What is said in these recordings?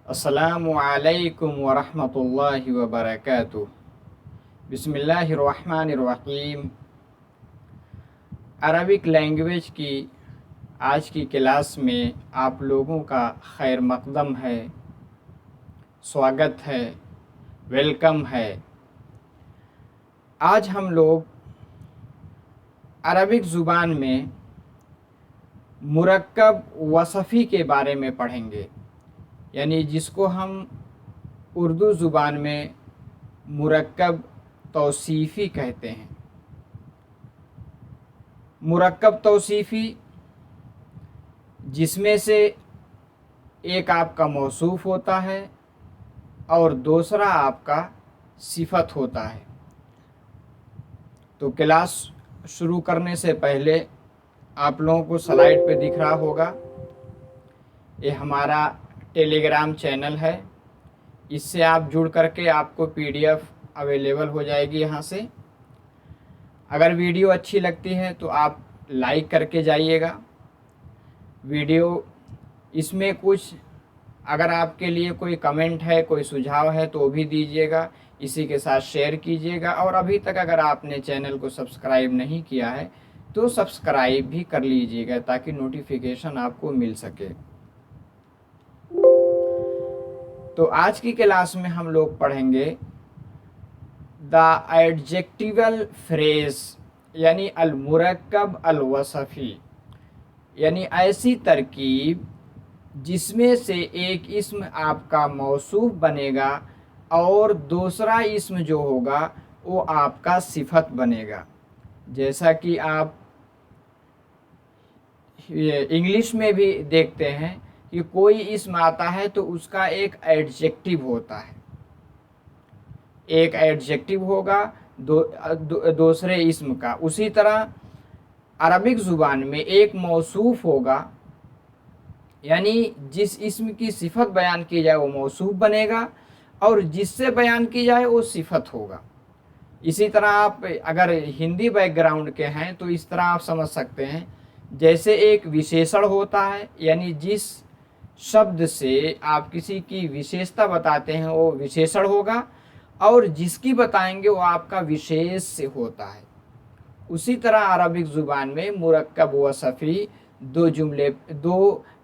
السلام علیکم ورحمۃ اللہ وبرکاتہ۔ بسم اللہ الرحمن الرحیم۔ عربک لینگویج کی آج کی کلاس میں آپ لوگوں کا خیر مقدم ہے، سواگت ہے، ویلکم ہے۔ آج ہم لوگ عربک زبان میں مرکب وصفی کے بارے میں پڑھیں گے، یعنی جس کو ہم اردو زبان میں مرکب توصیفی کہتے ہیں۔ مرکب توصیفی جس میں سے ایک آپ کا موصوف ہوتا ہے اور دوسرا آپ کا صفت ہوتا ہے۔ تو کلاس شروع کرنے سے پہلے آپ لوگوں کو سلائیڈ پہ دکھ رہا ہوگا، یہ ہمارا ٹیلی گرام چینل ہے۔ اس سے آپ جڑ کر کے آپ کو PDF اویلیبل ہو جائے گی یہاں سے۔ اگر ویڈیو اچھی لگتی ہے تو آپ لائک کر کے جائیے گا ویڈیو۔ اس میں کچھ اگر آپ کے لیے کوئی کمنٹ ہے، کوئی سجھاؤ ہے تو وہ بھی دیجیے گا، اسی کے ساتھ شیئر کیجیے گا۔ اور ابھی تک اگر آپ نے چینل کو سبسکرائب نہیں کیا ہے تو سبسکرائب بھی کر لیجیے گا تاکہ نوٹیفیکیشن آپ کو مل سکے۔ تو آج کی کلاس میں ہم لوگ پڑھیں گے دا ایڈجیکٹیول فریز، یعنی المرکب الوصفی، یعنی ایسی ترکیب جس میں سے ایک اسم آپ کا موصوف بنے گا اور دوسرا اسم جو ہوگا وہ آپ کا صفت بنے گا۔ جیسا کہ آپ انگلش میں بھی دیکھتے ہیں کہ کوئی اسم آتا ہے تو اس کا ایک ایڈجیکٹیو ہوتا ہے، ایک ایڈجیکٹیو ہوگا دوسرے اسم کا۔ اسی طرح عربک زبان میں ایک موصوف ہوگا، یعنی جس اسم کی صفت بیان کی جائے وہ موصوف بنے گا اور جس سے بیان کی جائے وہ صفت ہوگا۔ اسی طرح آپ اگر ہندی بیک گراؤنڈ کے ہیں تو اس طرح آپ سمجھ سکتے ہیں، جیسے ایک وشیشن ہوتا ہے، یعنی جس شبد سے آپ کسی کی وشیشتا بتاتے ہیں وہ وشیشن ہوگا، اور جس کی بتائیں گے وہ آپ کا وشیش سے ہوتا ہے۔ اسی طرح عربک زبان میں مرکب وصفی دو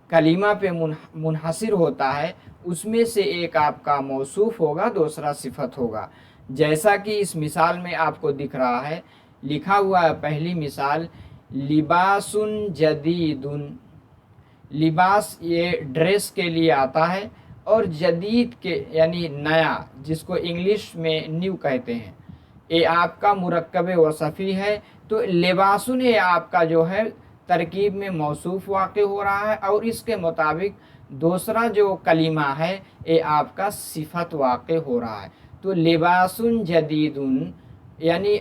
کلمہ پہ منحصر ہوتا ہے، اس میں سے ایک آپ کا موصوف ہوگا، دوسرا صفت ہوگا۔ جیسا کہ اس مثال میں آپ کو دکھ رہا ہے، لکھا ہوا ہے پہلی مثال لباس جدید۔ لباس یہ ڈریس کے لیے آتا ہے، اور جدید کے یعنی نیا، جس کو انگلش میں نیو کہتے ہیں، یہ آپ کا مرکب وصفی ہے۔ تو لباسن یہ آپ کا جو ہے ترکیب میں موصوف واقع ہو رہا ہے، اور اس کے مطابق دوسرا جو کلمہ ہے یہ آپ کا صفت واقع ہو رہا ہے۔ تو لباسن جدید یعنی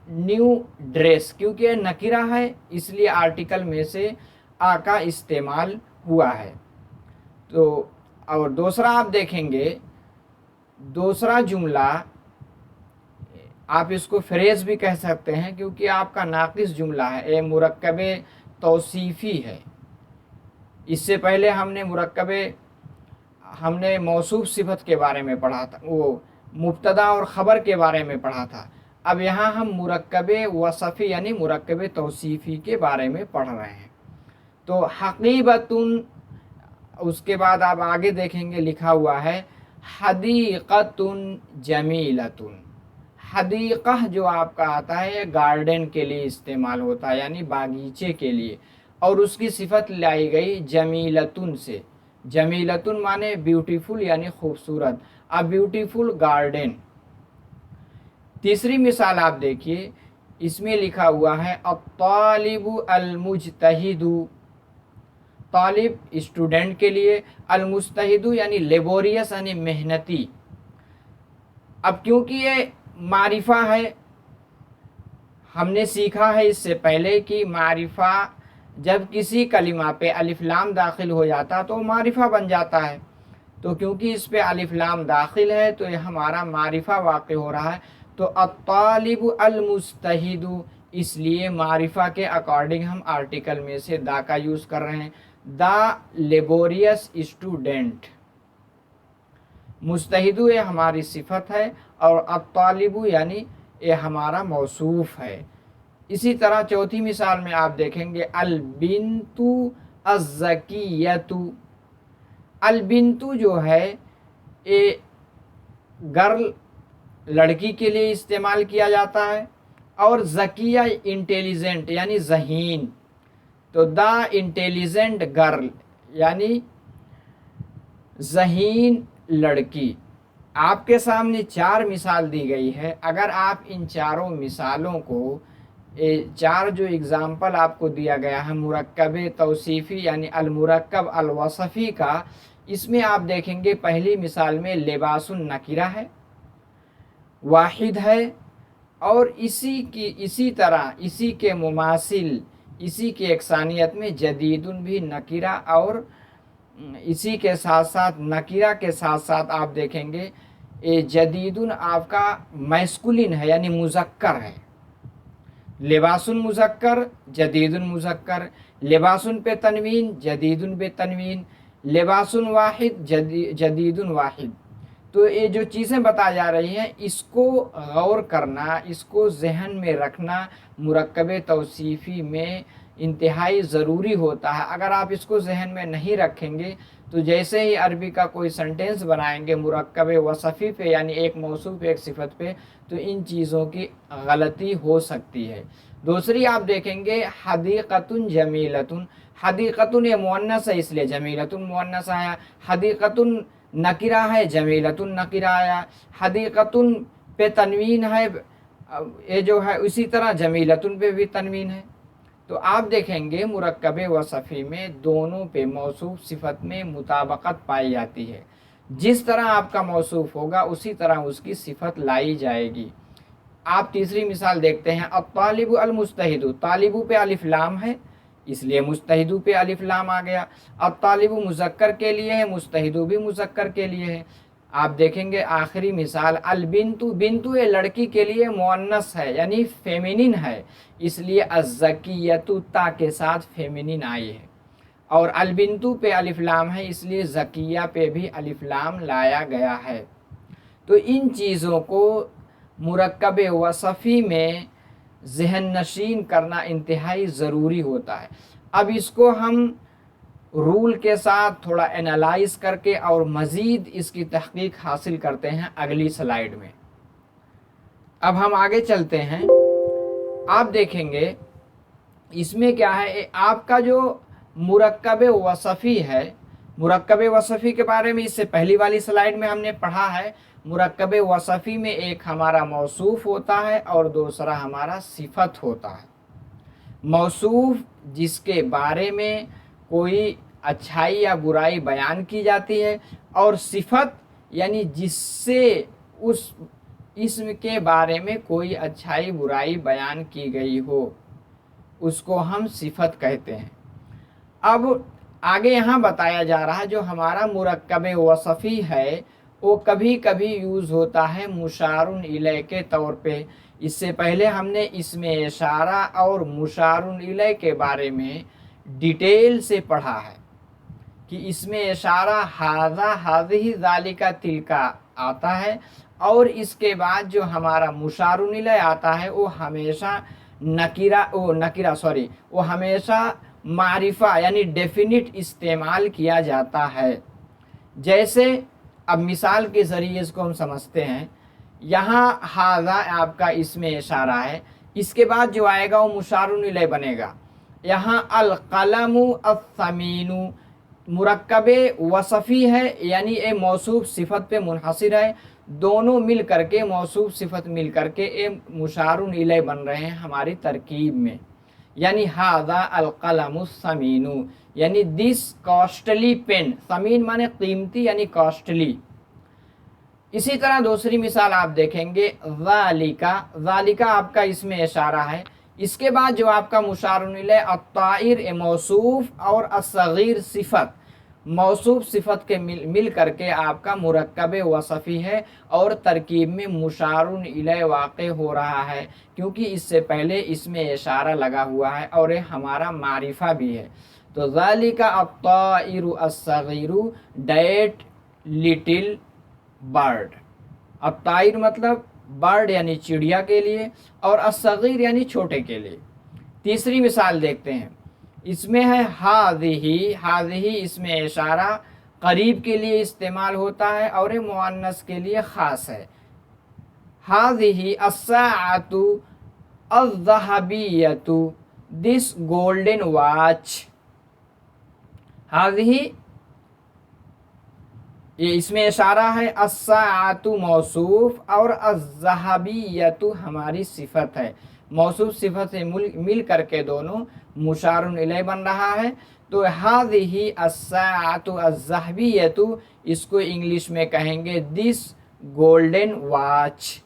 نیو ڈریس، کیونکہ یہ نکرہ ہے اس لیے آرٹیکل میں سے کا استعمال ہوا ہے۔ تو اور دوسرا آپ دیکھیں گے، دوسرا جملہ آپ اس کو فریز بھی کہہ سکتے ہیں کیونکہ آپ کا ناقص جملہ ہے، یہ مرکب توصیفی ہے۔ اس سے پہلے ہم نے موصوف صفت کے بارے میں پڑھا تھا، وہ مبتدا اور خبر کے بارے میں پڑھا تھا۔ اب یہاں ہم مرکب وصفی یعنی مرکب توصیفی کے بارے میں پڑھ رہے ہیں۔ تو حقیبتن، اس کے بعد آپ آگے دیکھیں گے لکھا ہوا ہے حدیقۃ جمیلۃ۔ حدیقہ جو آپ کا آتا ہے گارڈن کے لیے استعمال ہوتا ہے، یعنی باغیچے کے لیے، اور اس کی صفت لائی گئی جمیلۃن سے۔ جمیلۃن مانے بیوٹیفل یعنی خوبصورت، ا بیوٹیفل گارڈن۔ تیسری مثال آپ دیکھیے، اس میں لکھا ہوا ہے الطالب المجتہد۔ طالب اسٹوڈنٹ کے لیے، المجتہد یعنی لیبوریس یعنی محنتی۔ اب کیونکہ یہ معرفہ ہے، ہم نے سیکھا ہے اس سے پہلے کہ معرفہ جب کسی کلمہ پہ الف لام داخل ہو جاتا تو معرفہ بن جاتا ہے۔ تو کیونکہ اس پہ الف لام داخل ہے تو یہ ہمارا معرفہ واقع ہو رہا ہے۔ تو الطالب المجتہد، اس لیے معرفہ کے اکارڈنگ ہم آرٹیکل میں سے دا کا یوز کر رہے ہیں، دا لیبوریس اسٹوڈنٹ۔ मुस्तहिदु ये हमारी सिफत है और अत्तालिबु यानी ये हमारा मौसूफ है। इसी तरह चौथी मिसाल में आप देखेंगे अल बिन्तु अज़्ज़कियतु। अल बिन्तु जो है ये गर्ल लड़की के लिए इस्तेमाल किया जाता है और ज़किया इंटेलिजेंट यानी ज़हीन। तो द इंटेलिजेंट गर्ल यानी ज़हीन लड़की। आपके सामने 4 मिसाल दी गई है। अगर आप इन चारों मिसालों को 4 जो एग्ज़ाम्पल आपको दिया गया है मुरक्कब तौसीफ़ी यानी अल मुरक्कब अल वसफ़ी का, इसमें आप देखेंगे पहली मिसाल में लिबासुन नकिरा है, वाहिद है, और इसी तरह इसी के मुमासिल इसी के एकसानियत में जदीदुन भी नकिरा, और इसी के साथ साथ नकिरा के साथ साथ आप देखेंगे ये जदीदुन आपका मैस्कुलिन है यानी मुज़क्कर है। लिबासुन मुज़क्कर, जदीदुन मुज़क्कर, लिबासुन पे तनवीन, जदीदुन पे तनवीन, लिबासुन वाहिद, जदीदुन वाहिद। तो ये जो चीज़ें बताई जा रही हैं इसको गौर करना, इसको जहन में रखना मुरक्कब तौसीफ़ी में इंतहाई ज़रूरी होता है। अगर आप इसको जहन में नहीं रखेंगे तो जैसे ही अरबी का कोई सेंटेंस बनाएंगे मुरक्कब वसफ़ी पे यानी एक मौसूफ एक सिफत पे, तो इन चीज़ों की गलती हो सकती है। दूसरी आप देखेंगे हदीक़तुन जमीलतुन। हदीक़तुन ये मुअन्नस है इसलिए जमीलतुन मुअन्नस आया, हदीक़तुन नकिरा है जमीलतुन नकिरा आया, हदीक़तुन पे तनवीन है ये जो है, इसी तरह जमीलतुन पे भी तनवीन है। तो आप देखेंगे मुरक्कब वसफ़ी में दोनों पे मौसूफ सिफत में मुताबकत पाई जाती है। जिस तरह आपका मौसूफ होगा उसी तरह उसकी सिफत लाई जाएगी। आप तीसरी मिसाल देखते हैं अत्तालिबु अल मुस्तहिदु। तालिबु पे अलिफ लाम है इसलिए मुस्तहिदु पे अलिफ लाम आ गया। अत्तालिबु मुज़क्कर के लिए है, मुस्तहिदु भी मुज़क्कर के लिए है। आप देखेंगे आखिरी मिसाल अल बिन्तु। बिन्तु ये लड़की के लिए मुअन्नस है यानी फेमिनिन है, इसलिए अज़्ज़कियतु ता के साथ फेमिनिन आई है, और अल बिन्तु पे अलिफ लाम है इसलिए ज़किया पे भी अलिफ लाम लाया गया है। तो इन चीज़ों को मुरक्कब वसफ़ी में ज़हन नशीन करना इंतहाई ज़रूरी होता है। अब इसको हम रूल के साथ थोड़ा एनालाइज करके और मज़ीद इसकी तहक़ीक़ हासिल करते हैं अगली स्लाइड में। अब हम आगे चलते हैं। आप देखेंगे इसमें क्या है, आपका जो मुरक्कब वसफ़ी है, मुरक्कब वसफ़ी के बारे में इससे पहली वाली स्लाइड में हमने पढ़ा है। मुरक्कब वसफ़ी में एक हमारा मौसूफ होता है और दूसरा हमारा सिफत होता है। मौसूफ जिसके बारे में कोई अच्छाई या बुराई बयान की जाती है, और सिफत यानी जिससे उस इस्म के बारे में कोई अच्छाई बुराई बयान की गई हो उसको हम सिफत कहते हैं। अब आगे यहाँ बताया जा रहा है जो हमारा मुरक्कब वसफ़ी है वो कभी कभी यूज़ होता है मुशारुन इलै के तौर पे। इससे पहले हमने इसमें इशारा और मुशारुन इलै के बारे में डिटेल से पढ़ा है कि इसमें इशारा हाज़ा हाज़िही ज़ालिका तिलका आता है, और इसके बाद जो हमारा मुशारुन इलै आता है वो हमेशा वो हमेशा मारिफा यानी डेफिनिट इस्तेमाल किया जाता है। जैसे अब मिसाल के ज़रिए इसको हम समझते हैं। यहाँ हाज़ा आपका इसमें इशारा है, इसके बाद जो आएगा वो मुशारुन इलै बनेगा। यहाँ अल क़लमु अस-समीनु मुरक्कब वसफ़ी है यानी ये मौसूफ सिफत पे मुनहसिर है। दोनों मिल करके मौसूफ सिफत मिल करके ये मुशारुन इलै बन रहे हैं हमारी तरकीब में। यानी हाज़ा अल क़लमु समीनु यानी दिस कॉस्टली पेन। समीन माने कीमती यानी कॉस्टली। इसी तरह दूसरी मिसाल आप देखेंगे ज़ालिका। ज़ालिका आपका इसमें इशारा है, इसके बाद जो आपका मुशारुन इलै अत्ताइर मौसूफ और अस्सगीर सिफत, मौसूफ सिफत के मिल करके आपका मुरक्कब वसफ़ी है और तरकीब में मुशारुन इलै वाक़े हो रहा है, क्योंकि इससे पहले इसमें इशारा लगा हुआ है और ये हमारा मारिफा भी है। तो ज़ालिका अत्ताइरु अस्सगीरु डैट लिटिल बर्ड। अत्ताइर मतलब बर्ड यानी चिड़िया के लिए, और अस्सगीर यानी छोटे के लिए। तीसरी मिसाल देखते हैं, इसमें है हाज़िही। हाज़िही इसमें इशारा करीब के लिए इस्तेमाल होता है और ये मुअन्नस के लिए ख़ास है। हाज़िही अस्साअतु अज़्ज़हबिय्यतु, दिस गोल्डन वॉच। हाज़िही ये इसमें इशारा है, अस्साअतु मौसूफ और अज़्ज़हबिय्यतु हमारी सिफत है। मौसूफ सिफत से मिल करके दोनों मुशारुन इलैह बन रहा है। तो हाज़िही अस्साअतु अज़्ज़हबिय्यतु, इसको इंग्लिश में कहेंगे दिस गोल्डन वॉच।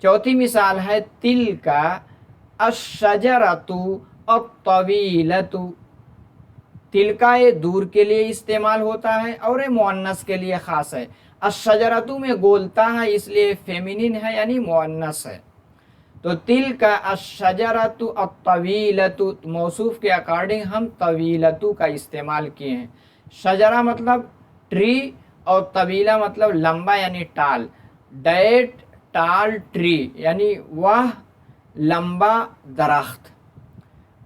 चौथी मिसाल है तिल्का अश्शजरतु अत्तवीलतु। तिल्का ये दूर के लिए इस्तेमाल होता है और ये मुअन्नस के लिए ख़ास है। अश्शजरतु में गोलता है इसलिए फेमिनिन है यानी मुअन्नस है। तो तिल्का अश्शजरतु अत्तवीलतु मौसूफ के अकॉर्डिंग हम तवीलतु का इस्तेमाल किए हैं। शजरा मतलब ट्री और तवीला मतलब लंबा यानी टाल। डेट टाल ट्री यानी वह लंबा दरख्त।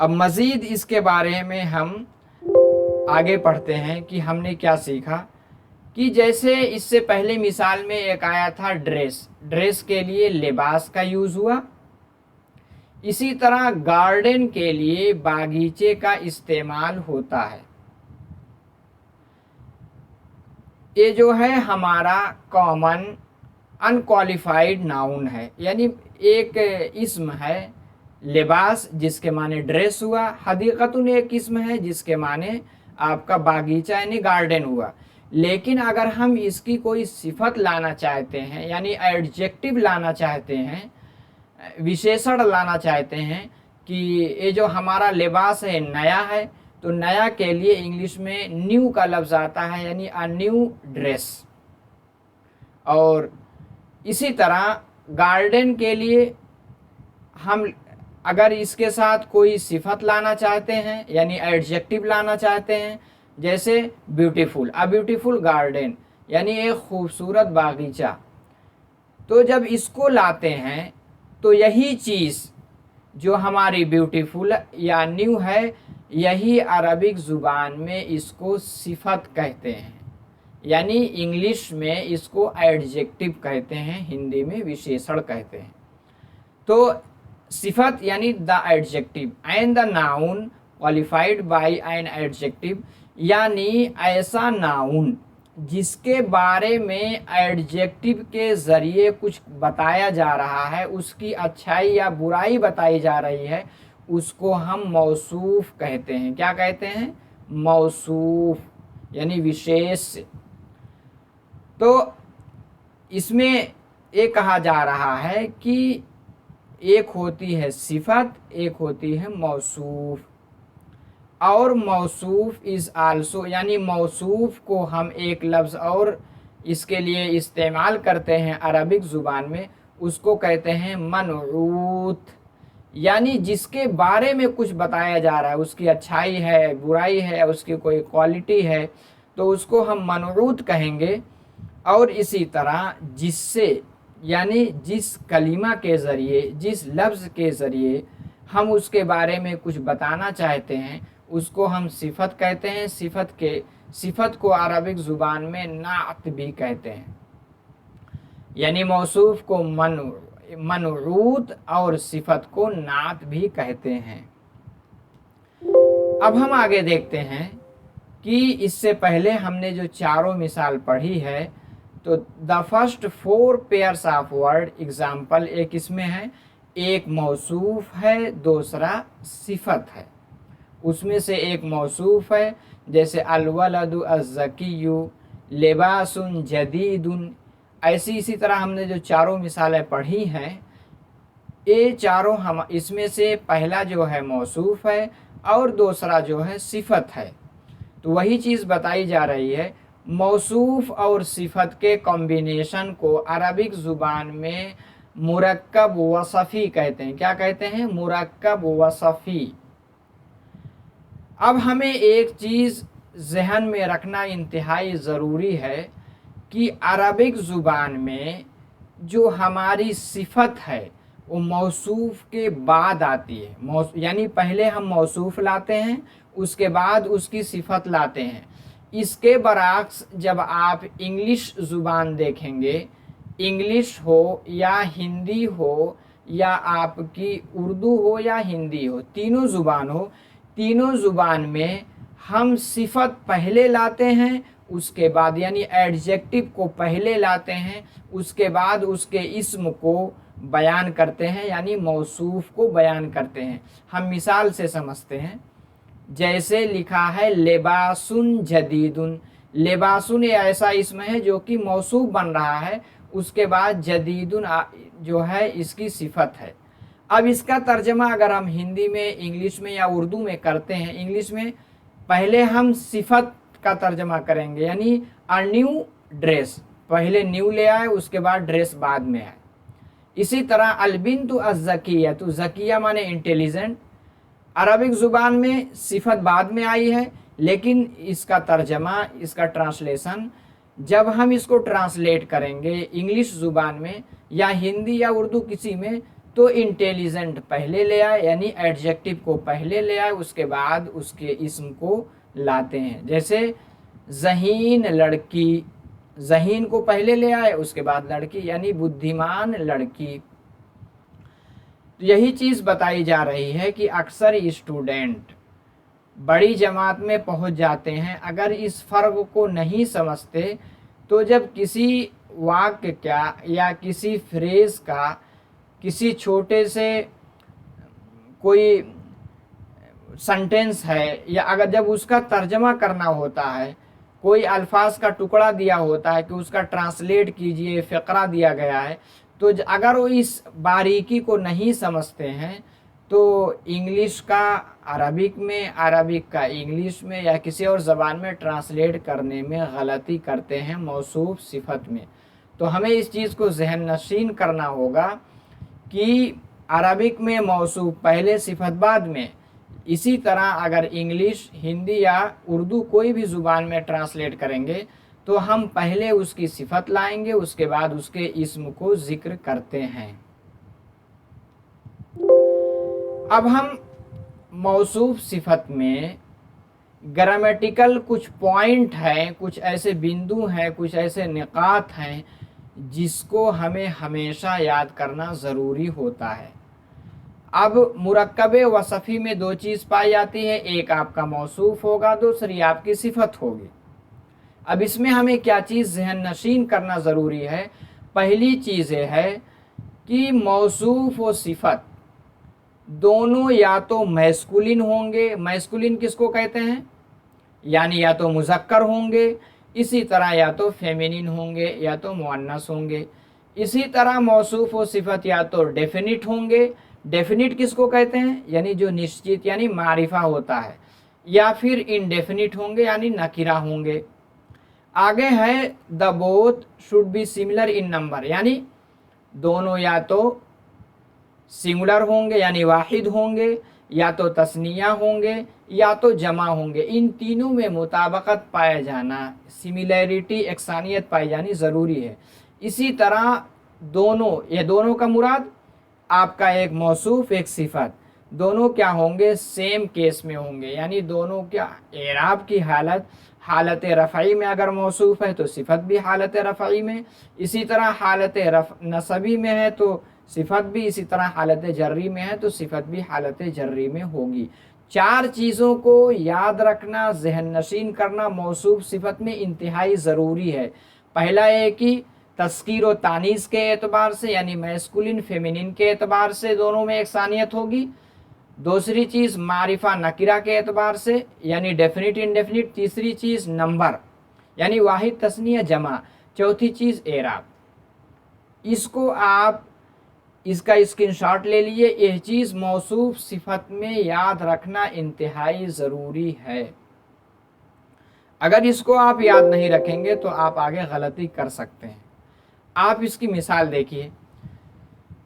अब मज़ीद इसके बारे में हम आगे पढ़ते हैं कि हमने क्या सीखा। कि जैसे इससे पहले मिसाल में एक आया था ड्रेस, ड्रेस के लिए लिबास का यूज़ हुआ। इसी तरह गार्डन के लिए बागीचे का इस्तेमाल होता है। ये जो है हमारा कॉमन अनक्वालिफाइड नाउन है, यानी एक इस्म है लिबास जिसके माने ड्रेस हुआ। हदीक़तुन एक इस्म है जिसके माने आपका बागीचा यानी गार्डन हुआ। लेकिन अगर हम इसकी कोई सिफत लाना चाहते हैं यानी एडजेक्टिव लाना चाहते हैं, विशेषण लाना चाहते हैं कि ये जो हमारा लिबास है नया है, तो नया के लिए इंग्लिश में न्यू का लफ्ज़ आता है यानी अ न्यू ड्रेस। और इसी तरह गार्डन के लिए हम अगर इसके साथ कोई सिफत लाना चाहते हैं यानी एडजेक्टिव लाना चाहते हैं, जैसे ब्यूटीफुल, अ ब्यूटीफुल गार्डन यानी एक खूबसूरत बागीचा, तो जब इसको लाते हैं तो यही चीज़ जो हमारी ब्यूटीफुल या न्यू है, यही अरबिक ज़ुबान में इसको सिफत कहते हैं, यानी इंग्लिश में इसको एडजेक्टिव कहते हैं, हिंदी में विशेषण कहते हैं। तो सिफत यानी the adjective and the noun qualified by an adjective, यानी ऐसा नाउन जिसके बारे में एडजेक्टिव के ज़रिए कुछ बताया जा रहा है, उसकी अच्छाई या बुराई बताई जा रही है, उसको हम मौसूफ कहते हैं। क्या कहते हैं? मौसूफ यानी विशेष। तो इसमें ये कहा जा रहा है कि एक होती है सिफत, एक होती है मौसूफ। और मौसूफ इज़ आल्सो, यानी मौसूफ को हम एक लफ्ज़ और इसके लिए इस्तेमाल करते हैं अरबिक ज़ुबान में, उसको कहते हैं मनऊत, यानी जिसके बारे में कुछ बताया जा रहा है, उसकी अच्छाई है, बुराई है, उसकी कोई क्वालिटी है, तो उसको हम मनऊत कहेंगे। और इसी तरह जिससे, यानी जिस कलीमा के ज़रिए, जिस लफ्ज़ के ज़रिए हम उसके बारे में कुछ बताना चाहते हैं, उसको हम सिफत कहते हैं। सिफत को अरबिक ज़ुबान में नात भी कहते हैं, यानी मौसूफ को मनऊत और सिफत को नात भी कहते हैं। अब हम आगे देखते हैं कि इससे पहले हमने जो चारों मिसाल पढ़ी है, तो the first 4 pairs of word example, एक इसमें है, एक मौसूफ है, दूसरा सिफत है। उसमें से एक मौसूफ है, जैसे अलवलदु अज़्ज़किय्यु, लिबासुन जदीदुन। ऐसी इसी तरह हमने जो चारों मिसालें पढ़ी हैं, ये चारों हम इसमें से पहला जो है मौसूफ है और दूसरा जो है सिफत है। तो वही चीज़ बताई जा रही है। मौसूफ और सिफत के कॉम्बिनेशन को अरबिक ज़ुबान में मुरक्कब वसफ़ी कहते हैं। क्या कहते हैं? मुरक्कब वसफ़ी। अब हमें एक चीज़ ज़हन में रखना इंतहाई ज़रूरी है कि अरबिक ज़ुबान में जो हमारी सिफत है वो मौसूफ के बाद आती है। यानी पहले हम मौसूफ लाते हैं, उसके बाद उसकी सिफत लाते हैं। इसके बरअक्स जब आप इंग्लिश ज़ुबान देखेंगे, इंग्लिश हो या हिंदी हो या आपकी उर्दू हो या हिंदी हो, तीनों ज़ुबान हो, तीनों ज़ुबान में हम सिफत पहले लाते हैं, उसके बाद यानी एडजेक्टिव को पहले लाते हैं, उसके बाद उसके इस्म को बयान करते हैं, यानी मौसूफ को बयान करते हैं। हम मिसाल से समझते हैं, जैसे लिखा है लिबासुन जदीदुन। लिबासुन ऐसा इस्म है जो कि मौसूफ बन रहा है, उसके बाद जदीदुन जो है इसकी सिफत है। अब इसका तर्जमा अगर हम हिंदी में, इंग्लिश में या उर्दू में करते हैं, इंग्लिश में पहले हम सिफत का तर्जमा करेंगे, यानी अ न्यू ड्रेस, पहले न्यू ले आए, उसके बाद ड्रेस बाद में आए। इसी तरह अलबिन्तु अज़्ज़किया, तो ज़किया माने इंटेलिजेंट, अरबिक ज़ुबान में सिफत बाद में आई है, लेकिन इसका तर्जमा, इसका ट्रांसलेशन जब हम इसको ट्रांसलेट करेंगे इंग्लिश ज़ुबान में या हिंदी या उर्दू किसी में, तो इंटेलिजेंट पहले ले आए, यानी एडजेक्टिव को पहले ले आए, उसके बाद उसके इस्म को लाते हैं। जैसे ज़हीन लड़की, ज़हीन को पहले ले आए, उसके बाद लड़की, यानी बुद्धिमान लड़की। तो यही चीज़ बताई जा रही है कि अक्सर स्टूडेंट बड़ी जमात में पहुंच जाते हैं, अगर इस फ़र्क को नहीं समझते तो जब किसी वाक्य का या किसी फ्रेज़ का, किसी छोटे से कोई सेंटेंस है, या अगर जब उसका तर्जमा करना होता है, कोई अल्फाज का टुकड़ा दिया होता है कि उसका ट्रांसलेट कीजिए, फ़िक्रा दिया गया है, तो अगर वो इस बारीकी को नहीं समझते हैं तो इंग्लिश का अरबिक में, अरबिक का इंग्लिश में या किसी और ज़बान में ट्रांसलेट करने में गलती करते हैं मौसूफ सिफत में। तो हमें इस चीज़ को ज़हन नशीन करना होगा कि अरबिक में मौसूफ पहले, सिफत बाद में। इसी तरह अगर इंग्लिश, हिंदी या उर्दू कोई भी ज़ुबान में ट्रांसलेट करेंगे तो हम पहले उसकी सिफत लाएंगे, उसके बाद उसके इस्म को ज़िक्र करते हैं। अब हम मौसूफ सिफत में ग्रामेटिकल कुछ पॉइंट हैं, कुछ ऐसे बिंदु हैं, कुछ ऐसे निकात हैं जिसको हमें हमेशा याद करना ज़रूरी होता है। अब मुरक्कबे वसफ़ी में दो चीज़ पाई जाती है, एक आपका मौसूफ होगा, दूसरी आपकी सिफत होगी। अब इसमें हमें क्या चीज़ ज़हन नशीन करना ज़रूरी है? पहली चीज़ ये है कि मौसूफ और सिफत दोनों या तो मैस्कुलिन होंगे, मैस्कुलिन किसको कहते हैं, यानी या तो मुज़क्कर होंगे, इसी तरह या तो फेमिनिन होंगे या तो मुअन्नस होंगे। इसी तरह मौसूफ और सिफत या तो डेफिनिट होंगे, डेफिनिट किसको कहते हैं, यानी जो निश्चित यानी मारिफा होता है, या फिर इनडेफिनिट होंगे यानी नकीरा होंगे। आगे है the both should be similar in number, यानी दोनों या तो सिंगुलर होंगे यानी वाहिद होंगे, या तो तस्निया होंगे, या तो जमा होंगे। इन तीनों में मुताबकत पाया जाना, सिमिलैरिटी, एकसानियत पाई जानी ज़रूरी है। इसी तरह दोनों, ये दोनों का मुराद आपका एक मौसूफ एक सिफत, दोनों क्या होंगे, सेम केस में होंगे, यानी दोनों क्या एराब की हालत रफ़ई में अगर मौसूफ है तो सिफत भी हालत रफ़ई में, इसी तरह हालत नसबी में है तो सिफत भी, इसी तरह हालत जर्री में है तो सिफत भी हालत जर्री में होगी। चार चीज़ों को याद रखना, ज़हन नशीन करना मौसूफ सिफत में इंतहाई ज़रूरी है। पहला है कि तस्कीर व तानीस के एतबार से, यानी मैस्कुलिन फेमिनिन के एतबार से दोनों में एकसानियत होगी। दूसरी चीज़ मारिफा नकीरा के एतबार से, यानी डेफिनिट इनडेफिनिट। तीसरी चीज़ नंबर, यानी वाहिद तस्निया जमा। चौथी चीज़ एराब। इसको आप इसका स्क्रीनशॉट ले लिए। यह चीज़ मौसूफ सिफत में याद रखना इंतहाई ज़रूरी है। अगर इसको आप याद नहीं रखेंगे तो आप आगे गलती कर सकते हैं। आप इसकी मिसाल देखिए,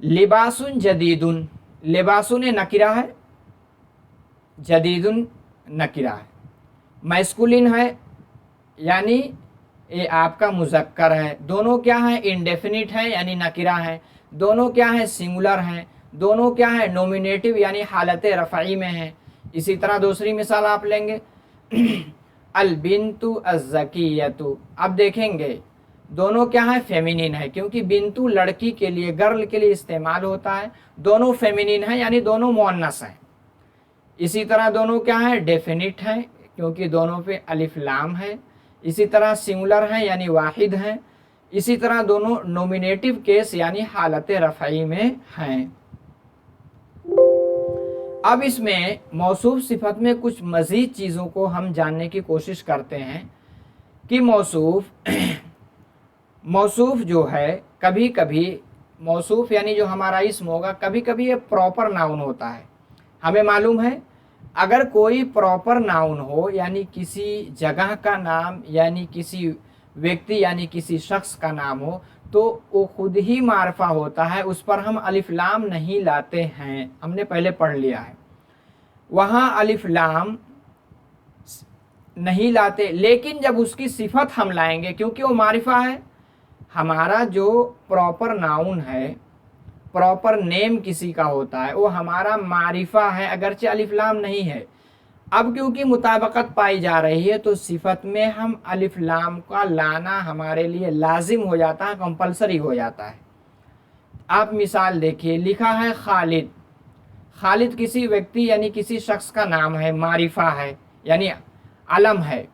लिबासुन जदीदुन, लिबासुन नकिरा है, जदीदुन नकिरा है, मैस्कुलिन है, यानी ये आपका मुज़क्कर है। दोनों क्या है, इंडेफिनिट है यानी नकिरा है। दोनों क्या है, सिंगुलर हैं। दोनों क्या है, नोमिनेटिव यानी हालत रफ़ई में है। इसी तरह दूसरी मिसाल आप लेंगे अल बिन्तु अज़्ज़कियतु। अब देखेंगे दोनों क्या है, फेमिनिन है, क्योंकि बिंतु लड़की के लिए, गर्ल के लिए इस्तेमाल होता है। दोनों फेमिनिन है यानी दोनों मुअन्नस हैं। इसी तरह दोनों क्या है, डेफिनिट हैं, क्योंकि दोनों पे अलिफ लाम है। इसी तरह सिंगुलर हैं यानी वाहिद हैं। इसी तरह दोनों नोमिनेटिव केस यानी हालत रफ़ई में हैं। अब इसमें मौसूफ सिफत में कुछ मज़ीद चीज़ों को हम जानने की कोशिश करते हैं कि मौसूफ जो है, कभी कभी मौसूफ यानी जो हमारा इस्म होगा, कभी कभी ये प्रॉपर नाउन होता है। हमें मालूम है अगर कोई प्रॉपर नाउन हो यानी किसी जगह का नाम यानी किसी व्यक्ति यानी किसी शख्स का नाम हो, तो वो खुद ही मारफा होता है, उस पर हम अलिफ लाम नहीं लाते हैं। हमने पहले पढ़ लिया है, वहाँ अलिफ लाम नहीं लाते। लेकिन जब उसकी सिफत हम लाएंगे, क्योंकि वो मारिफा है, हमारा जो प्रॉपर नाउन है, प्रॉपर नेम किसी का होता है, वो हमारा मारिफा है, अगरचे अलिफ लाम नहीं है। अब क्योंकि मुताबकत पाई जा रही है, तो सिफत में हम अलिफ लाम का लाना हमारे लिए लाजिम हो जाता है, कंपलसरी हो जाता है। आप मिसाल देखिए, लिखा है खालिद। खालिद किसी व्यक्ति यानी किसी शख्स का नाम है, मारिफा है यानी अलम है।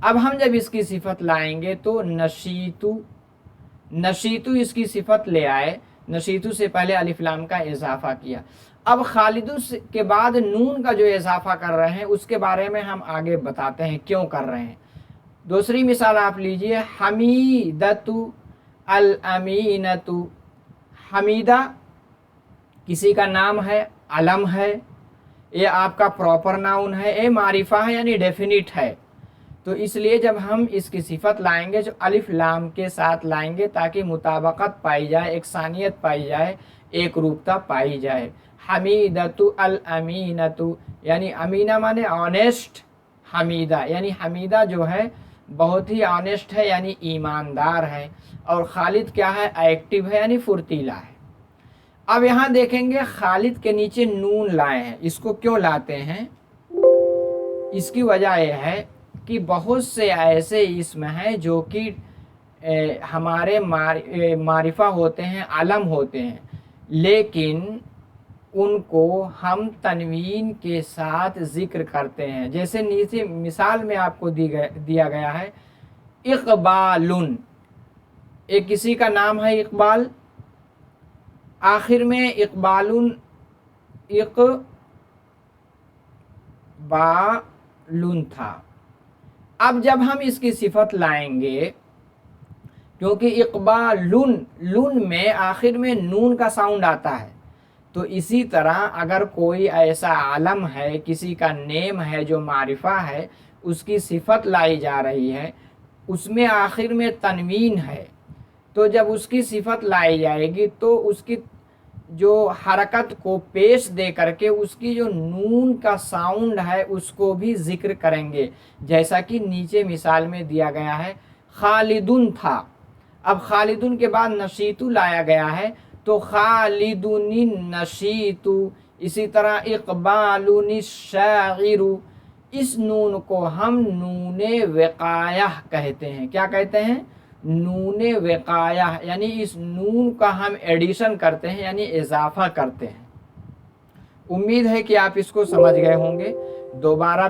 अब हम जब इसकी सिफत लाएंगे तो नशीतु, नशीतु इसकी सिफत ले आए। नशीतु से पहले अलिफ लाम का इजाफा किया। अब खालिदु के बाद नून का जो इजाफा कर रहे हैं, उसके बारे में हम आगे बताते हैं क्यों कर रहे हैं। दूसरी मिसाल आप लीजिए, हमीदतु अल अमीनतु। हमीदा किसी का नाम है, अलम है, ये आपका प्रॉपर नाउन है, ये मारिफा है यानी डेफिनिट है। तो इसलिए जब हम इसकी सिफत लाएंगे जो अलिफ लाम के साथ लाएंगे, ताकि मुताबकत पाई जाए, एकसानियत पाई जाए, एक रूपता पाई जाए। हमीदतु अल अमीनतु यानी अमीना माने ऑनेस्ट, हमीदा यानी हमीदा जो है बहुत ही ऑनेस्ट है यानी ईमानदार है। और खालिद क्या है, एक्टिव है यानी फुर्तीला है। अब यहाँ देखेंगे खालिद के नीचे नून लाए हैं। इसको क्यों लाते हैं? इसकी वजह यह है कि बहुत से ऐसे इस्म हैं जो कि हमारे मारिफा होते हैं, आलम होते हैं, लेकिन उनको हम तनवीन के साथ ज़िक्र करते हैं। जैसे नीचे मिसाल में आपको दिया गया है, इक़बालुन, एक किसी का नाम है इक़बाल, आखिर में इक़बालुन, इक़बालुन था। अब जब हम इसकी सिफत लाएंगे, क्योंकि इक़बालुन, लुन में आखिर में नून का साउंड आता है, तो इसी तरह अगर कोई ऐसा आलम है, किसी का नेम है जो मारिफा है, उसकी सिफत लाई जा रही है, उसमें आखिर में तनवीन है, तो जब उसकी सिफत लाई जाएगी तो उसकी जो हरकत को पेश दे करके उसकी जो नून का साउंड है उसको भी जिक्र करेंगे। जैसा कि नीचे मिसाल में दिया गया है, खालिदुन था। अब खालिदुन के बाद नशीतु लाया गया है, तो खालिदुनि नशीतु। इसी तरह इक़बालुनि शागिरु, इस नून को हम नूने विकाया कहते हैं। क्या कहते हैं? नूने विकाया, यानी इस नून का हम एडिशन करते हैं यानी इजाफा करते हैं। उम्मीद है कि आप इसको समझ गए होंगे। दोबारा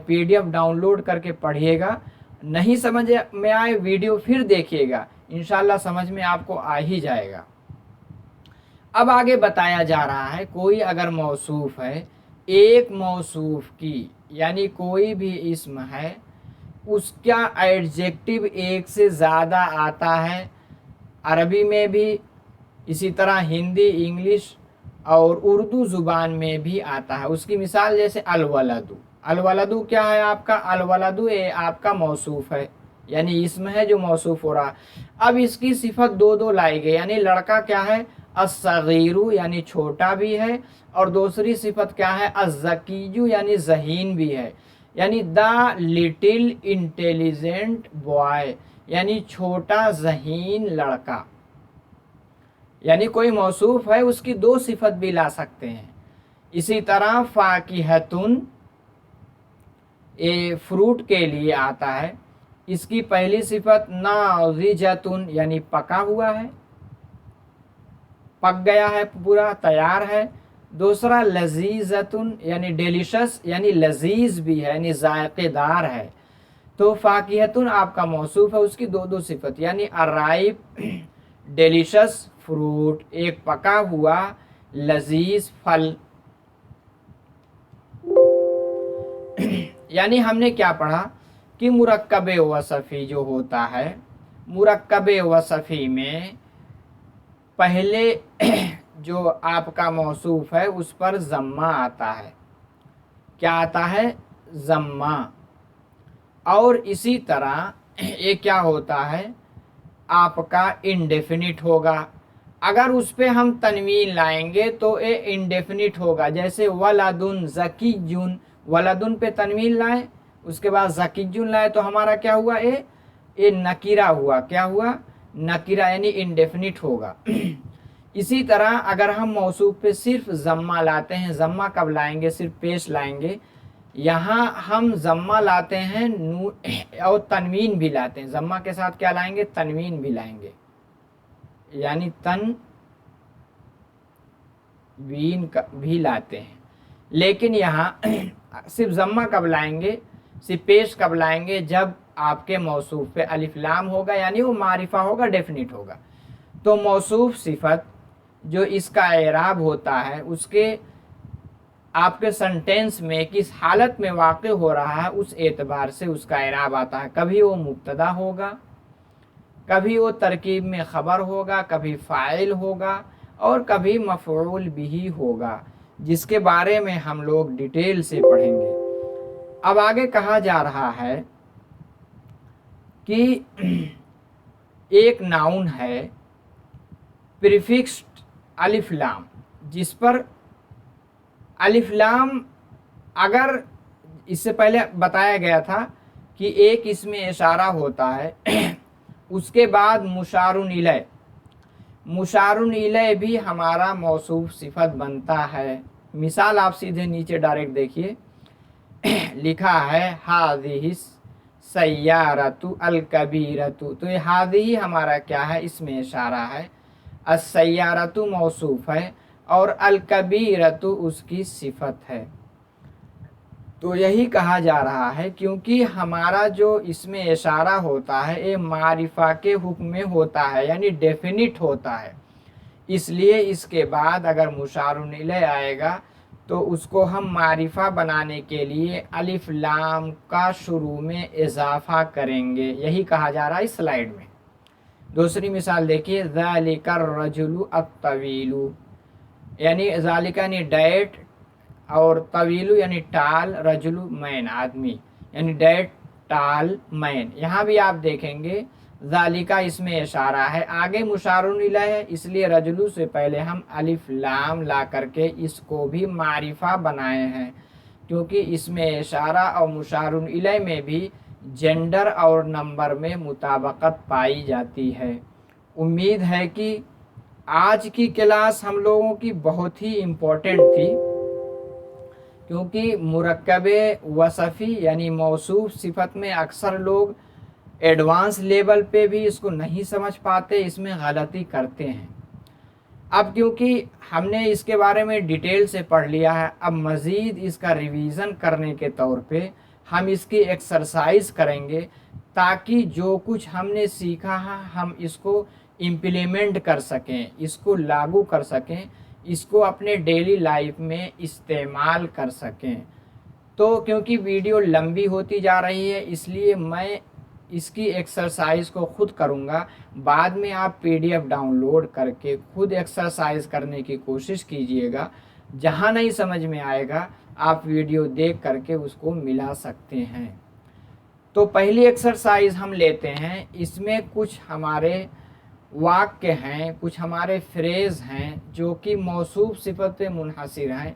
PDF डाउनलोड करके पढ़िएगा, नहीं समझ में आए वीडियो फिर देखिएगा, इंशाल्लाह समझ में आपको आ ही जाएगा। अब आगे बताया जा रहा है, कोई अगर मौसूफ है, एक मौसूफ की यानी कोई भी इस्म है, उसका एडजेक्टिव एक से ज़्यादा आता है, अरबी में भी, इसी तरह हिंदी, इंग्लिश और उर्दू ज़ुबान में भी आता है। उसकी मिसाल जैसे अलवलदु। अलवलदु क्या है आपका? अलवलदु ये आपका मौसूफ है यानी इस्म है जो मौसूफ हो रहा। अब इसकी सिफत दो लाई गई, यानी लड़का क्या है? अस्सगीरु यानी छोटा भी है, और दूसरी सिफत क्या है? अज़्ज़कीयु यानी ज़हीन भी है। यानी द लिटिल इंटेलिजेंट बॉय, यानी छोटा ज़हीन लड़का। यानी कोई मौसूफ है उसकी दो सिफत भी ला सकते हैं। इसी तरह फाकिहतुन, ये फ्रूट के लिए आता है, इसकी पहली सिफत नाज़िजतुन, यानी पका हुआ है, पक गया है, पूरा तैयार है। दूसरा लजीजतुन, यानी डिलीशियस, यानी लजीज भी है, यानी जायकेदार है। तो फाकिहतुन आपका मौसूफ है, उसकी दो दो सिफत, यानी अराइप डिलीशियस फ्रूट, एक पका हुआ लजीज फल। यानी हमने क्या पढ़ा कि मुरक्कबे वसफ़ी जो होता है, मुरक्कबे वसफ़ी में पहले जो आपका मौसूफ है उस पर ज़म्मा आता है। क्या आता है? ज़म्मा। और इसी तरह ये क्या होता है, आपका इंडेफिनिट होगा। अगर उस पे हम तनवीन लाएंगे तो ये इंडेफिनिट होगा। जैसे वलदुन ज़कीजुन, वलदुन पे तनवीन लाए, उसके बाद ज़कीजुन लाए, तो हमारा क्या हुआ, ये नकीरा हुआ। क्या हुआ? नकीरा, यानी इंडेफिनिट होगा। इसी तरह अगर हम मौसूफ पे सिर्फ ज़म्मा लाते हैं, ज़म्मा कब लाएंगे? सिर्फ पेश लाएंगे। यहाँ हम ज़म्मा लाते हैं नून और तनवीन भी लाते हैं। ज़म्मा के साथ क्या लाएंगे? तनवीन भी लाएंगे, यानी तनवीन भी लाते हैं। लेकिन यहाँ सिर्फ ज़म्मा कब लाएंगे, सिर्फ पेश कब लाएंगे? जब आपके मौसूफ पे अलिफ लाम होगा, यानी वो मारिफा होगा, डेफिनिट होगा। तो मौसूफ सिफत जो इसका एराब होता है, उसके आपके सेंटेंस में किस हालत में वाक़ हो रहा है उस एतबार से उसका एराब आता है। कभी वो मुब्तदा होगा, कभी वो तरकीब में ख़बर होगा, कभी फ़ाइल होगा, और कभी मफ़ऊल बिही होगा, जिसके बारे में हम लोग डिटेल से पढ़ेंगे। अब आगे कहा जा रहा है कि एक नाउन है प्रीफिक्स्ड अलिफ लाम, जिस पर अलिफ लाम, अगर इससे पहले बताया गया था कि एक इसमें इशारा होता है, उसके बाद मुशारुन इलय, मुशारुन इलय भी हमारा मौसूफ सिफत बनता है। मिसाल आप सीधे नीचे डायरेक्ट देखिए, लिखा है हाज़िही सय्यारतु अल कबीरतु। तो ये हाज़िही हमारा क्या है? इसमें इशारा है। अस्सय्यारतु मौसूफ है और अल कबीरतु उसकी सिफत है। तो यही कहा जा रहा है, क्योंकि हमारा जो इसमें इशारा होता है ये मारिफा के हुक्म में होता है, यानी डेफिनिट होता है। इसलिए इसके बाद अगर मुशारुन इलैह आएगा तो उसको हम मारिफा बनाने के लिए अलिफ लाम का शुरू में इजाफा करेंगे। यही कहा जा रहा है इस स्लाइड में। दूसरी मिसाल देखिए, ज़ालिकर रजुलु अत्तवीलु, यानी ज़ालिका यानी डैट, और तवीलु यानी टाल, रजुलु मैन आदमी, यानी डैट टाल मैन। यहाँ भी आप देखेंगे ज़ालिका इसमें इशारा है, आगे मुशारुन इलैह है, इसलिए रजुलु से पहले हम अलिफ लाम ला करके इसको भी मारिफा बनाए हैं, क्योंकि इसमें इशारा और मुशारुन इलैह में भी जेंडर और नंबर में मुताबकत पाई जाती है। उम्मीद है कि आज की क्लास हम लोगों की बहुत ही इम्पोर्टेंट थी, क्योंकि मुरक्कबे वसफ़ी यानी मौसूफ सिफत में अक्सर लोग एडवांस लेवल पे भी इसको नहीं समझ पाते, इसमें गलती करते हैं। अब क्योंकि हमने इसके बारे में डिटेल से पढ़ लिया है, अब मज़ीद इसका रिवीज़न करने के तौर पे हम इसकी एक्सरसाइज करेंगे, ताकि जो कुछ हमने सीखा है हम इसको इम्प्लीमेंट कर सकें, इसको लागू कर सकें, इसको अपने डेली लाइफ में इस्तेमाल कर सकें। तो क्योंकि वीडियो लंबी होती जा रही है, इसलिए मैं इसकी एक्सरसाइज को खुद करूँगा। बाद में आप PDF डाउनलोड करके खुद एक्सरसाइज करने की कोशिश कीजिएगा। जहाँ नहीं समझ में आएगा आप वीडियो देख करके उसको मिला सकते हैं। तो पहली एक्सरसाइज हम लेते हैं, इसमें कुछ हमारे वाक्य हैं, कुछ हमारे फ्रेज़ हैं जो कि मौसूफ सिफत पे मुनहसिर हैं,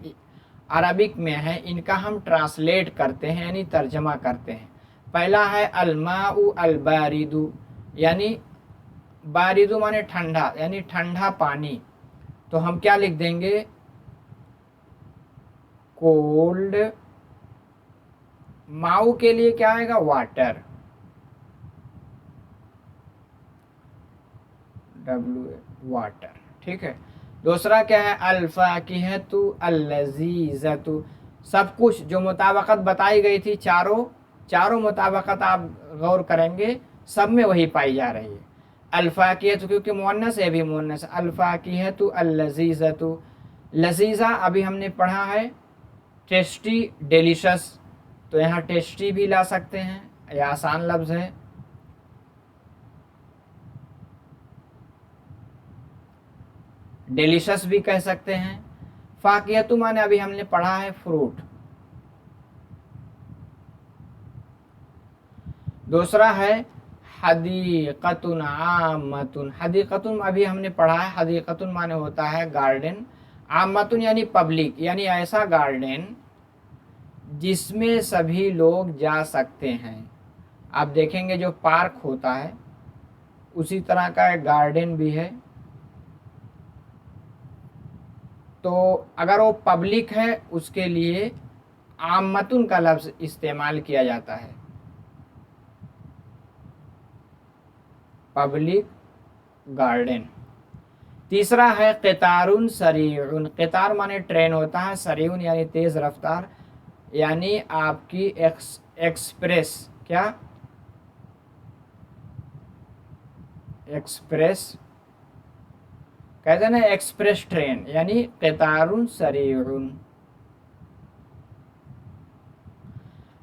अरबिक में है, इनका हम ट्रांसलेट करते हैं यानी तर्जमा करते हैं। पहला है अलमाउ अलबारिदु, यानी बारिदु माने ठंडा, यानी ठंडा पानी। तो हम क्या लिख देंगे, कोल्ड। माऊ के लिए क्या आएगा, वाटर, वाटर, ठीक है। दूसरा क्या है, अल्फाकिहतु अल्लज़ीज़तु। सब कुछ जो मुताबकत बताई गई थी, चारों मुताबकत आप गौर करेंगे सब में वही पाई जा रही है। अल्फाकिहतु क्योंकि मुअन्नस है, भी मुअन्नस, अल्फाकिहतु अल्लज़ीज़तु। लजीज़ा अभी हमने पढ़ा है टेस्टी, डिलीशियस, तो यहाँ टेस्टी भी ला सकते हैं, यह आसान लफ्ज़ है। डिलीशियस भी कह सकते हैं। फाकियतु माने अभी हमने पढ़ा है फ्रूट। दूसरा है हदीक़तुन आम्मतुन। हदीक़तुन अभी हमने पढ़ा है, हदीक़तुन माने होता है गार्डन, आम्मतुन यानी पब्लिक, यानी ऐसा गार्डन जिसमें सभी लोग जा सकते हैं। आप देखेंगे जो पार्क होता है उसी तरह का एक गार्डन भी है। तो अगर वो पब्लिक है उसके लिए आम्मतुन का लफ्ज़ इस्तेमाल किया जाता है, पब्लिक गार्डन। तीसरा है क़ितारुन सरीउन। क़ितार माने ट्रेन होता है, सरीउन यानी तेज़ रफ्तार, यानी आपकी एक्सप्रेस, क्या, एक्सप्रेस कहते हैं ना, एक्सप्रेस ट्रेन, यानी क़ितारुन सरीउन।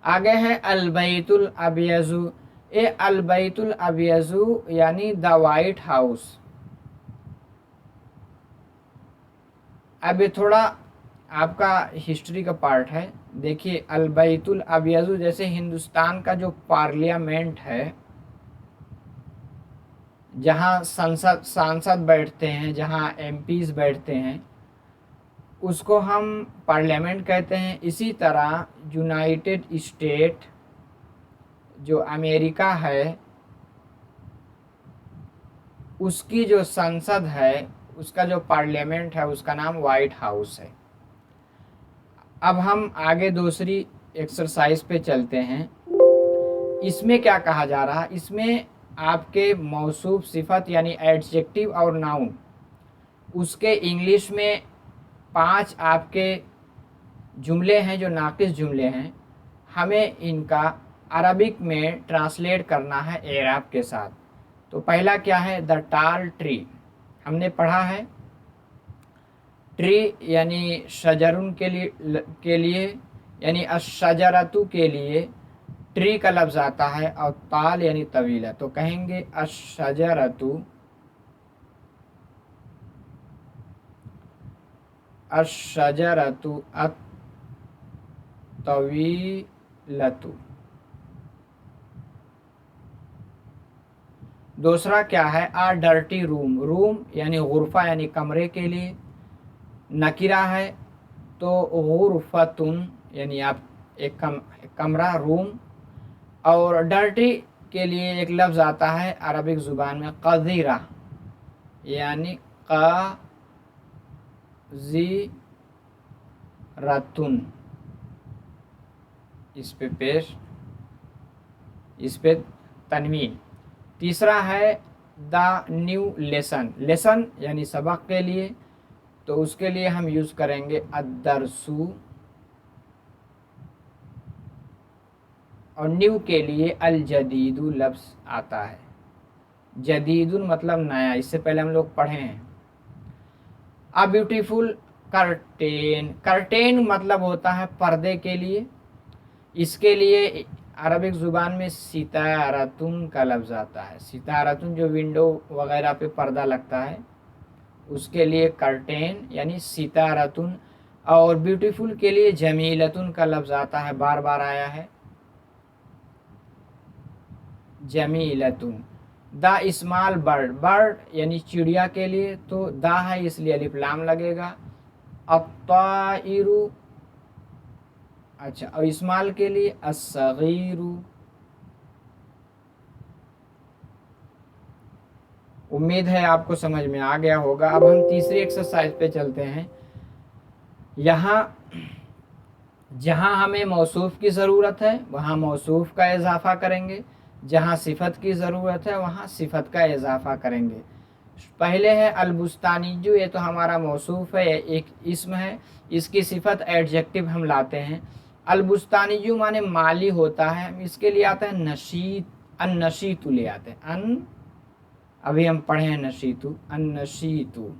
आगे है अलबैतुल अबियज़ु। ए अलबैतुल अबियज़ु यानी द वाइट हाउस। अब ये थोड़ा आपका हिस्ट्री का पार्ट है। देखिए अलबैतुल अबियज़ु जैसे हिंदुस्तान का जो पार्लियामेंट है, जहाँ सांसद बैठते हैं, जहाँ एमपीज बैठते हैं, उसको हम पार्लियामेंट कहते हैं। इसी तरह यूनाइटेड स्टेट जो अमेरिका है, उसकी जो संसद है, उसका जो पार्लियामेंट है, उसका नाम वाइट हाउस है। अब हम आगे दूसरी एक्सरसाइज पे चलते हैं। इसमें क्या कहा जा रहा है, इसमें आपके मौसूफ, सिफत यानी एडजेक्टिव और नाउन, उसके इंग्लिश में 5 आपके जुमले हैं जो नाक़िस जुमले हैं। हमें इनका अरबिक में ट्रांसलेट करना है एराब के साथ। तो पहला क्या है, द टाल ट्री। हमने पढ़ा है ट्री यानी शजरुन के लिए यानी अशजरतु के लिए ट्री का लफ्ज़ आता है, और ताल यानी तवीला, तो कहेंगे अशजरतु, अशजरतु अतवीलतु। दूसरा क्या है, आ डर्टी रूम। रूम यानी गुरफा यानी कमरे के लिए नकीरा है, तो गुरफतुन यानी आप एक कमरा, रूम। और डर्टी के लिए एक लफ्ज़ आता है अरबिक ज़ुबान में क़ज़ीरा, यानी क़ज़ीरतुन, इस पे पेश, इस पे तनवीन। तीसरा है द न्यू लेसन। लेसन यानी सबक के लिए, तो उसके लिए हम यूज़ करेंगे अद्दरसु, और न्यू के लिए अल जदीदु लफ्ज़ आता है। जदीदुन मतलब नया, इससे पहले हम लोग पढ़े हैं। A beautiful curtain. कर्टेन मतलब होता है पर्दे के लिए। इसके लिए अरबिक ज़ुबान में सितारतुन का लफ्ज़ आता है। सितारतुन जो विंडो वगैरह पे पर्दा लगता है, उसके लिए कर्टेन यानी सितारतुन। और ब्यूटीफुल के लिए जमीलतुन का लफ्ज़ आता है, बार बार आया है, जमीलतुन। The small bird. बर्ड यानी चिड़िया के लिए, तो द है इसलिए अलिफ लाम लगेगा। अत्ताइरु अच्छा, और इस्माल के लिए अस्सगीरु। उम्मीद है आपको समझ में आ गया होगा। अब हम तीसरी एक्सरसाइज पे चलते हैं। यहाँ जहाँ हमें मौसूफ की ज़रूरत है वहाँ मौसूफ का इजाफ़ा करेंगे, जहाँ सिफत की ज़रूरत है वहाँ सिफत का इजाफ़ा करेंगे। पहले है अलबुस्तानिय्यु, ये तो हमारा मौसूफ है, एक इस्म है, इसकी सिफत एडजेक्टिव हम लाते हैं। अलबुस्तानिय्यु माने माली होता है, हम इसके लिए आते हैं नशीत, अन नशीतु ले आते हैं। अन, अभी हम पढ़े हैं नशीतु, अन नशीतु।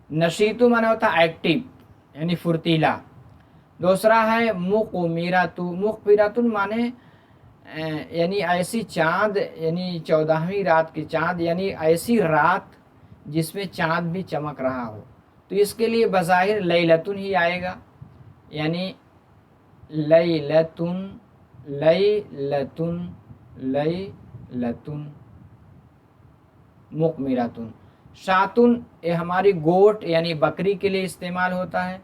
नशीतु माने होता है एक्टिव यानी फुर्तीला। दूसरा है मुक़बिरातु, मुक़बिरातुन माने यानी ऐसी चाँद, यानी 14वीं रात की चाँद, यानी ऐसी रात जिसमें चाँद भी चमक रहा हो। तो इसके लिए बज़ाहिर लैलतुन ही आएगा, यानी लैलतुन, लैलतुन, लैलतुन, मुक़बिरातुन। शातुन ये हमारी गोट यानी बकरी के लिए इस्तेमाल होता है,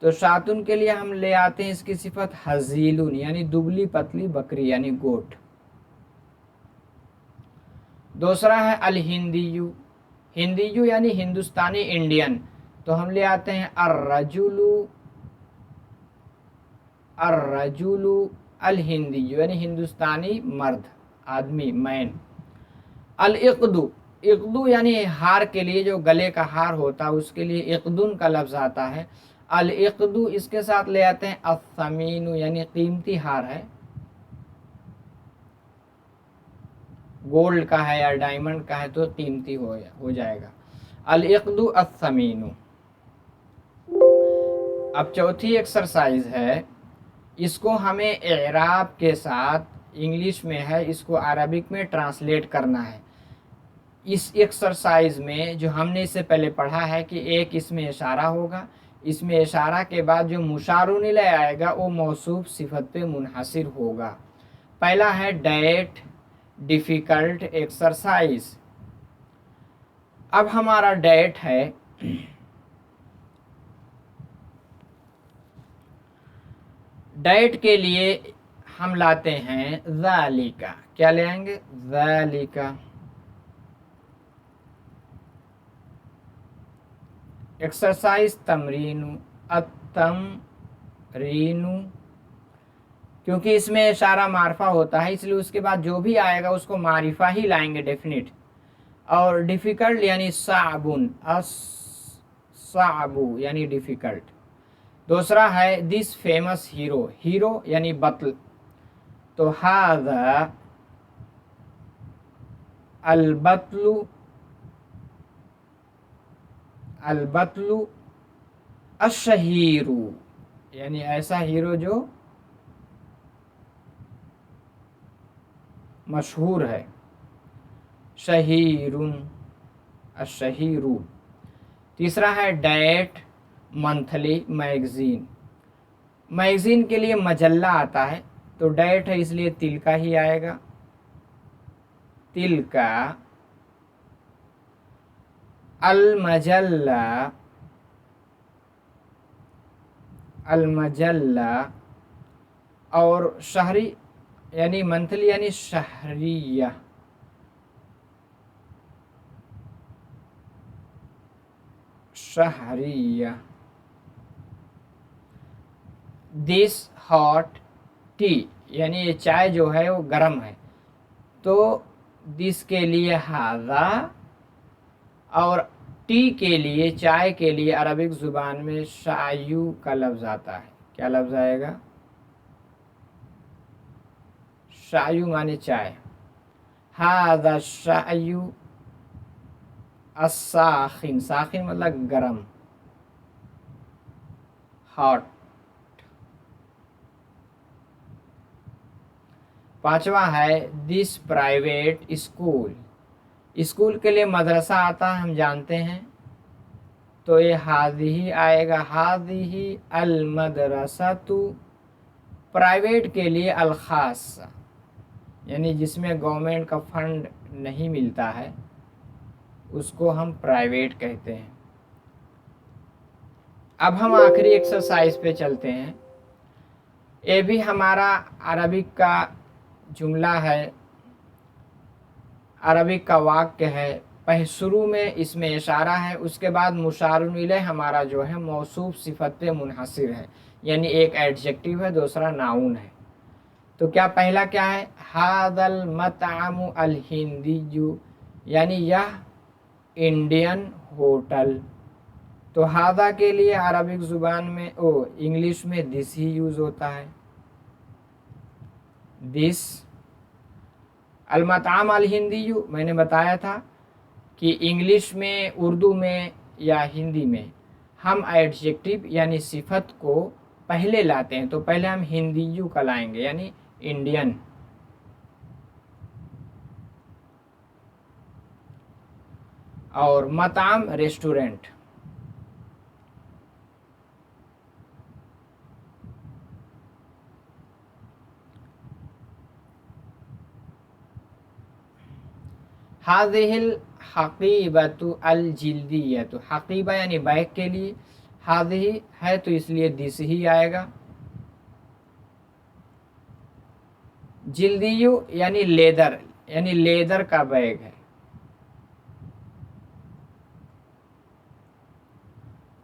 तो शातुन के लिए हम ले आते हैं इसकी सिफत हजीलुन, यानी दुबली पतली बकरी यानी गोट। दूसरा है अल हिंदियु, हिंदियु यानी हिंदुस्तानी इंडियन, तो हम ले आते हैं अर्रजुलु, अर्रजुलु अल हिंदियु यानी हिंदुस्तानी मर्द, आदमी, मैन। अल इक़दु, इक़दु यानी हार के लिए, जो गले का हार होता है उसके लिए इक़दुन का लफ्ज़ आता है। अल इक़दु, इसके साथ ले आते हैं अस्समीनु यानी कीमती हार है, गोल्ड का है या डायमंड का है तो कीमती हो जाएगा। अल इक़दु अस्समीनु। अब चौथी एक्सरसाइज है, इसको हमें इराब के साथ, इंग्लिश में है, इसको अरबिक में ट्रांसलेट करना है। इस एक्सरसाइज में जो हमने इससे पहले पढ़ा है कि एक इसमें इशारा होगा, इसमें इशारा के बाद जो मुशारुन इलैह आएगा वो मौसूफ सिफत पे मुनहसिर होगा। पहला है डेट डिफ़िकल्ट एक्सरसाइज। अब हमारा डेट है, डेट के लिए हम लाते हैं ज़ालिका, क्या ले आएंगे, ज़ालिका। एक्सरसाइज तमरीनु, अत्तमरीनु, क्योंकि इसमें इशारा मारफा होता है इसलिए उसके बाद जो भी आएगा उसको मारिफा ही लाएंगे, डेफिनिट। और डिफ़िकल्ट यानी साबुन, साबु यानी डिफ़िकल्ट। दूसरा है दिस फेमस हीरो, हीरो यानी बत्ल, तो हाज़ा अलबत्लु, अलबत्लु अशहीरू यानी ऐसा हीरो जो मशहूर है, शहीरुन, अशहीरू। तीसरा है डेट मंथली मैगज़ीन, मैगज़ीन के लिए मजल्ला आता है, तो डेट है इसलिए तिलका ही आएगा, तिलका। अलमजल्ला, अलमजल्ला। और शहरी यानी मंथली यानी शहरिया, शहरिया। दिस हॉट टी यानी ये चाय जो है वो गर्म है, तो दिस के लिए हाज़ा, और टी के लिए, चाय के लिए अरबिक ज़ुबान में शायु का लफ्ज़ आता है, क्या लफ्ज़ आएगा, शायु माने चाय। हाज़ा शायु अस्साखिन, साखिन मतलब गरम, हॉट। पांचवा है दिस प्राइवेट स्कूल, स्कूल के लिए मदरसा आता है हम जानते हैं, तो ये हाज़िही आएगा, हाज़िही अल मदरसतु। प्राइवेट के लिए अल खासा यानी जिसमें गवर्नमेंट का फंड नहीं मिलता है उसको हम प्राइवेट कहते हैं। اب ہم آخری ایکسرسائز پہ چلتے ہیں. یہ بھی ہمارا عربک کا جملہ ہے، عربک کا واقع ہے. شروع میں اس میں اشارہ ہے، اس کے بعد مشار الیہ ہمارا جو ہے موصوف صفت پہ منحصر ہے، یعنی ایک ایڈجیکٹو ہے، دوسرا ناؤن ہے. تو کیا پہلا کیا ہے؟ ھذا المطعم الہندی، یعنی یہ انڈین ہوٹل. تو ھذا کے لیے عربک زبان میں انگلش میں دس ہی یوز ہوتا ہے، دس. المطعم الہندی میں نے بتایا تھا کہ انگلش میں، اردو میں یا ہندی میں ہم ایڈجیکٹو یعنی صفت کو پہلے لاتے ہیں، تو پہلے ہم ہندیو کا لائیں گے یعنی انڈین. اور مطعم ریسٹورنٹ. هذه الحقیبۃ الجلدیۃ، حقیبہ یعنی بیگ کے لیے، هذه ہے تو اس لیے دس ہی آئے گا. جلدیو یعنی لیدر، یعنی لیدر کا بیگ ہے.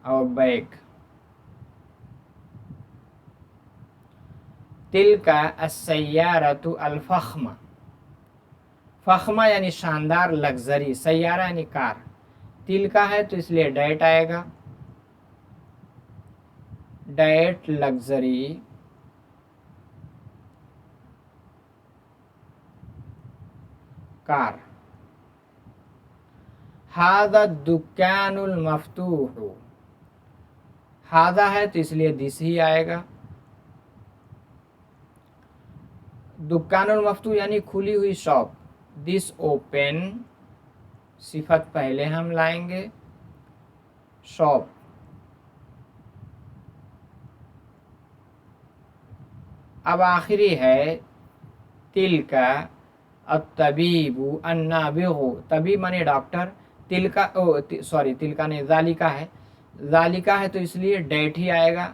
اور بیگ. تلک السیارۃ الفخمہ، فخمہ یعنی شاندار، لگژری. سیارہ یعنی کار. تل کا ہے تو اس لیے ڈیٹ آئے گا، ڈیٹ لگژری کار. ھذا الدکان المفتوح، ھذا ہے تو اس لیے دس ہی آئے گا. دکان المفتوح یعنی کھلی ہوئی شاپ. دس اوپن، صفت پہلے ہم لائیں گے، شاپ. اب آخری ہے تلک الطبیب النابغ، طبیب مانے ڈاکٹر. تلکا تلکا نہیں، ذالکا ہے. ذالکا ہے تو اس لیے ڈیٹ ہی آئے گا،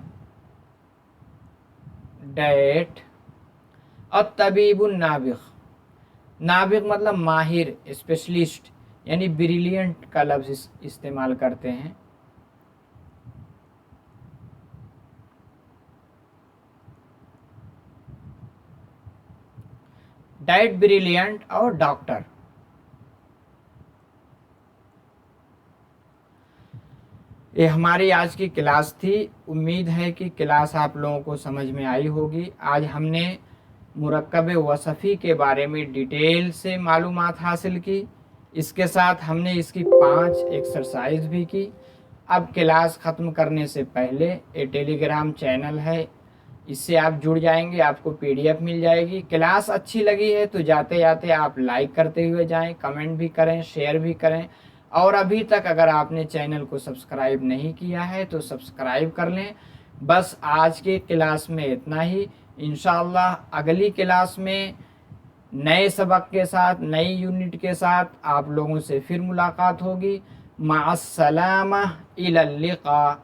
ڈیٹ. الطبیب النابغ، نابغ مطلب ماہر، اسپیشلسٹ، یعنی بریلینٹ کا لفظ استعمال کرتے ہیں. ڈیٹ، بریلینٹ اور ڈاکٹر. یہ ہماری آج کی کلاس تھی. امید ہے کہ کلاس آپ لوگوں کو سمجھ میں آئی ہوگی. آج ہم نے مرکب وصفی کے بارے میں ڈیٹیل سے معلومات حاصل کی. اس کے ساتھ ہم نے اس کی 5 ایکسرسائز بھی کی. اب کلاس ختم کرنے سے پہلے یہ ٹیلی گرام چینل ہے، اس سے آپ جڑ جائیں گے، آپ کو PDF مل جائے گی. کلاس اچھی لگی ہے تو جاتے جاتے آپ لائک کرتے ہوئے جائیں، کمنٹ بھی کریں، شیئر بھی کریں. اور ابھی تک اگر آپ نے چینل کو سبسکرائب نہیں کیا ہے تو سبسکرائب کر لیں. بس آج کے کلاس میں اتنا ہی. انشاءاللہ اگلی کلاس میں نئے سبق کے ساتھ، نئی یونٹ کے ساتھ آپ لوگوں سے پھر ملاقات ہوگی. مع السلامہ، الی اللقاء.